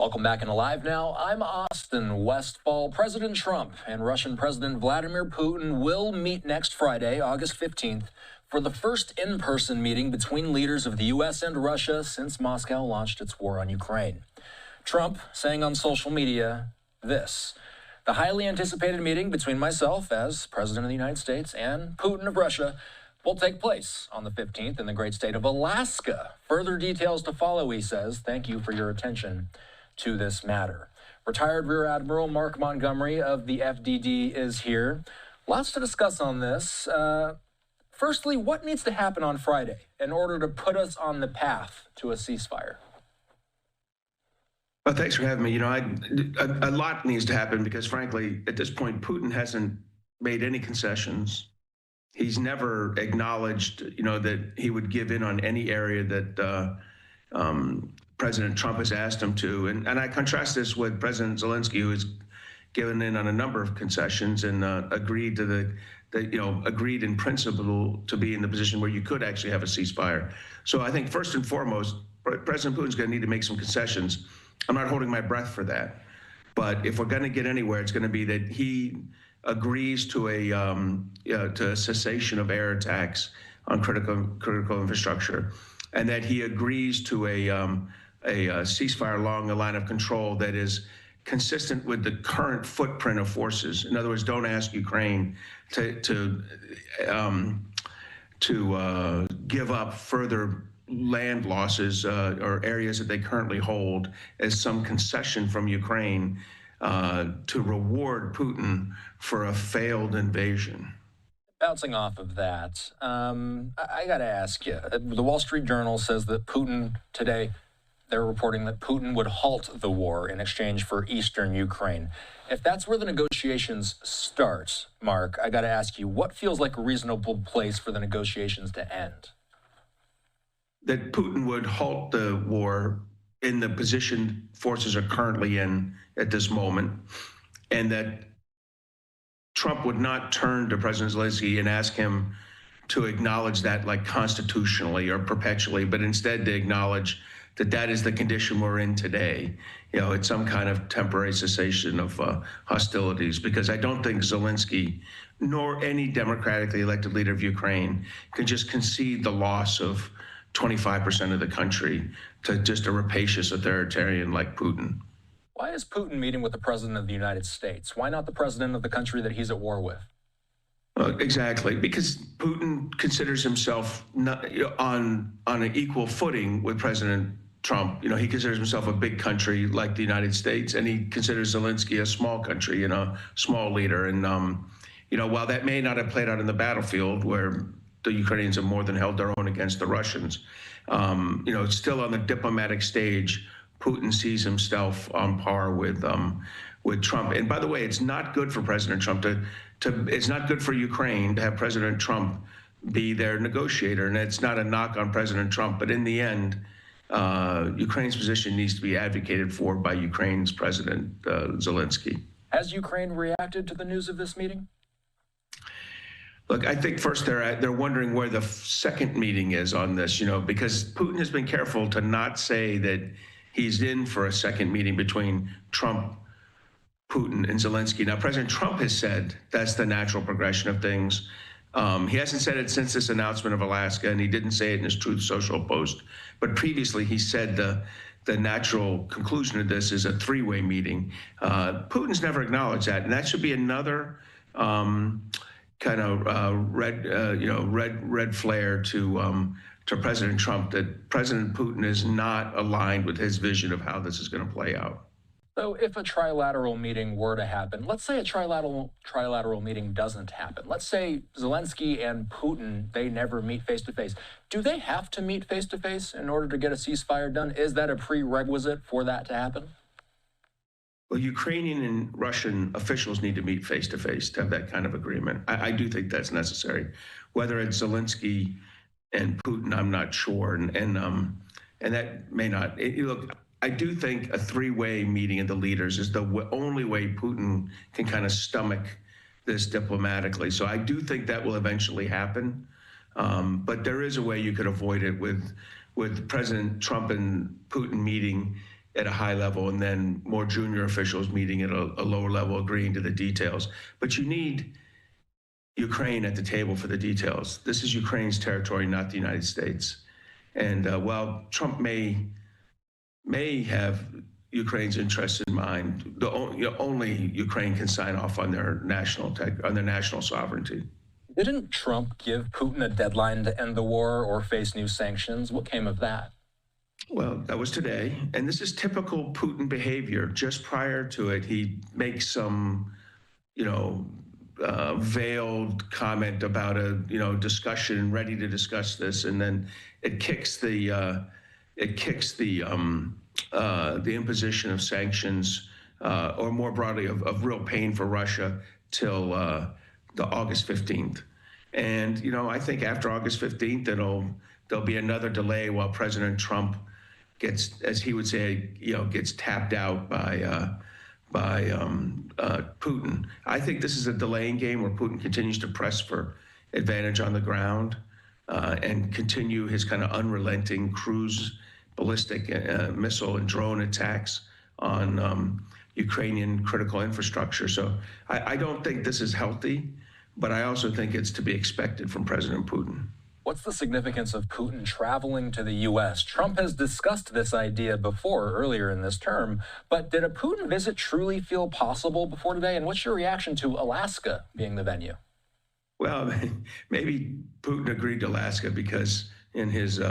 Welcome back into Live Now. I'm Austin Westfall. President Trump and Russian President Vladimir Putin will meet next Friday, August 15th, for the first in-person meeting between leaders of the U.S. and Russia since Moscow launched its war on Ukraine. Trump saying on social media this: "The highly anticipated meeting between myself as President of the United States and Putin of Russia will take place on the 15th in the great state of Alaska. Further details to follow," he says. "Thank you for your attention to this matter." Retired Rear Admiral Mark Montgomery of the FDD is here. Lots to discuss on this. Firstly, what needs to happen on Friday in order to put us on the path to a ceasefire? Well, thanks for having me. A lot needs to happen because, frankly, at this point, Putin hasn't made any concessions. He's never acknowledged, that he would give in on any area that President Trump has asked him to. And I contrast this with President Zelenskyy, who has given in on a number of concessions and agreed to agreed in principle to be in the position where you could actually have a ceasefire. So I think first and foremost, President Putin's going to need to make some concessions. I'm not holding my breath for that. But if we're going to get anywhere, it's going to be that he agrees to a cessation of air attacks on critical infrastructure, and that he agrees to a ceasefire along the line of control that is consistent with the current footprint of forces. In other words, don't ask Ukraine to give up further land losses or areas that they currently hold as some concession from Ukraine to reward Putin for a failed invasion. Bouncing off of that, I got to ask you, the Wall Street Journal says that Putin today, they're reporting that Putin would halt the war in exchange for eastern Ukraine. If that's where the negotiations start, Mark, I got to ask you, what feels like a reasonable place for the negotiations to end? That Putin would halt the war in the position forces are currently in at this moment, and that Trump would not turn to President Zelenskyy and ask him to acknowledge that like constitutionally or perpetually, but instead to acknowledge that that is the condition we're in today. It's some kind of temporary cessation of hostilities, because I don't think Zelenskyy nor any democratically elected leader of Ukraine can just concede the loss of 25% of the country to just a rapacious authoritarian like Putin. Why is Putin meeting with the President of the United States? Why not the president of the country that he's at war with? Exactly, because Putin considers himself not, on an equal footing with President Trump. He considers himself a big country like the United States, and he considers Zelenskyy a small country, small leader. And, while that may not have played out in the battlefield where the Ukrainians have more than held their own against the Russians, still on the diplomatic stage, Putin sees himself on par with Trump. And by the way, it's not good for President Trump it's not good for Ukraine to have President Trump be their negotiator. And it's not a knock on President Trump, but in the end, Ukraine's position needs to be advocated for by Ukraine's President Zelenskyy. Has Ukraine reacted to the news of this meeting? Look, I think first they're wondering where the second meeting is on this, because Putin has been careful to not say that he's in for a second meeting between Trump, Putin, and Zelenskyy. Now, President Trump has said that's the natural progression of things. He hasn't said it since this announcement of Alaska, and he didn't say it in his Truth Social post. But previously, he said the natural conclusion of this is a three-way meeting. Putin's never acknowledged that, and that should be another kind of red flare to President Trump, that President Putin is not aligned with his vision of how this is going to play out. So if a trilateral meeting were to happen, let's say a trilateral meeting doesn't happen. Let's say Zelenskyy and Putin, they never meet face-to-face. Do they have to meet face-to-face in order to get a ceasefire done? Is that a prerequisite for that to happen? Well, Ukrainian and Russian officials need to meet face-to-face to have that kind of agreement. I do think that's necessary. Whether it's Zelenskyy and Putin, I'm not sure, and that may not. Look, I do think a three-way meeting of the leaders is the only way Putin can kind of stomach this diplomatically. So I do think that will eventually happen, but there is a way you could avoid it with President Trump and Putin meeting at a high level, and then more junior officials meeting at a lower level, agreeing to the details. But you need Ukraine at the table for the details. This is Ukraine's territory, not the United States. And while Trump may have Ukraine's interests in mind, only Ukraine can sign off on their national sovereignty. Didn't Trump give Putin a deadline to end the war or face new sanctions? What came of that? Well, that was today, and this is typical Putin behavior. Just prior to it, he makes some, veiled comment about a, discussion, ready to discuss this, and then it kicks the imposition of sanctions, or more broadly, of real pain for Russia till the August 15th. And I think after August 15th, there'll be another delay while President Trump gets, as he would say, gets tapped out by Putin. I think this is a delaying game where Putin continues to press for advantage on the ground and continue his kind of unrelenting cruise ballistic missile and drone attacks on Ukrainian critical infrastructure. So I don't think this is healthy, but I also think it's to be expected from President Putin. What's the significance of Putin traveling to the U.S.? Trump has discussed this idea before, earlier in this term, but did a Putin visit truly feel possible before today? And what's your reaction to Alaska being the venue? Well, maybe Putin agreed to Alaska because in his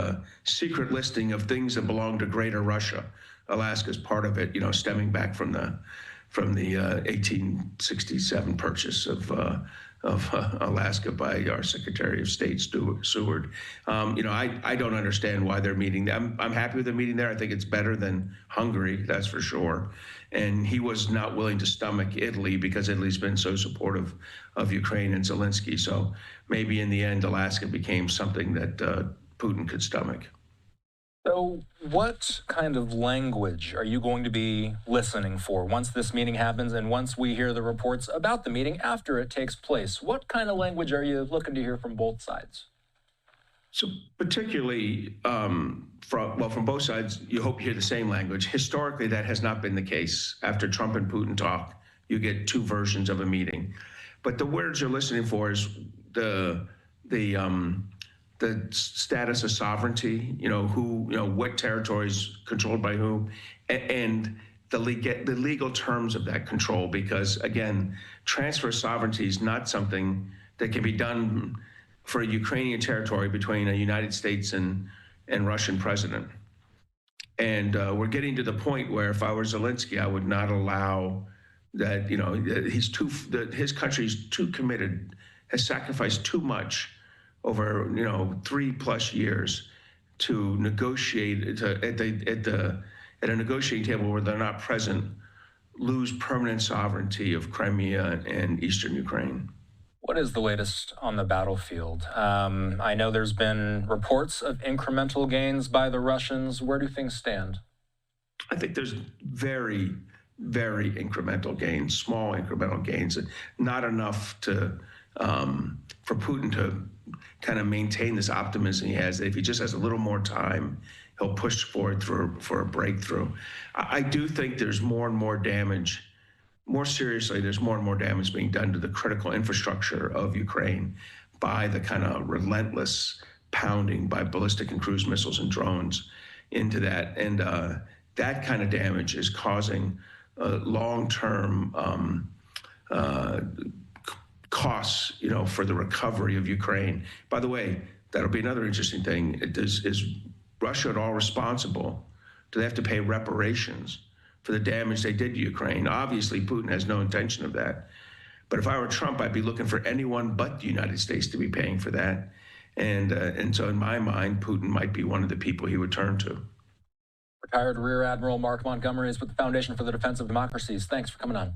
secret listing of things that belong to Greater Russia, Alaska is part of it, stemming back from the 1867 purchase of Alaska by our Secretary of State, Seward. I don't understand why they're meeting. I'm happy with the meeting there. I think it's better than Hungary, that's for sure. And he was not willing to stomach Italy because Italy's been so supportive of Ukraine and Zelenskyy. So maybe in the end, Alaska became something that Putin could stomach. So what kind of language are you going to be listening for once this meeting happens and once we hear the reports about the meeting after it takes place? What kind of language are you looking to hear from both sides? So particularly from both sides, you hope you hear the same language. Historically, that has not been the case. After Trump and Putin talk, you get two versions of a meeting. But the words you're listening for is the status of sovereignty, what territories controlled by whom, and the legal terms of that control. Because again, transfer of sovereignty is not something that can be done for a Ukrainian territory between a United States and Russian president. And we're getting to the point where if I were Zelenskyy, I would not allow that. His country's too committed, has sacrificed too much over 3+ years to negotiate at a negotiating table where they're not present, lose permanent sovereignty of Crimea and eastern Ukraine. What is the latest on the battlefield? I know there's been reports of incremental gains by the Russians. Where do things stand? I think there's very, very incremental gains, small incremental gains, not enough to for Putin to kind of maintain this optimism he has. If he just has a little more time, he'll push forward for a breakthrough. I do think there's more and more damage. More seriously, there's more and more damage being done to the critical infrastructure of Ukraine by the kind of relentless pounding by ballistic and cruise missiles and drones into that. And that kind of damage is causing long-term costs, for the recovery of Ukraine. By the way, that'll be another interesting thing. Is Russia at all responsible? Do they have to pay reparations for the damage they did to Ukraine? Obviously, Putin has no intention of that. But if I were Trump, I'd be looking for anyone but the United States to be paying for that. And so in my mind, Putin might be one of the people he would turn to. Retired Rear Admiral Mark Montgomery is with the Foundation for the Defense of Democracies. Thanks for coming on.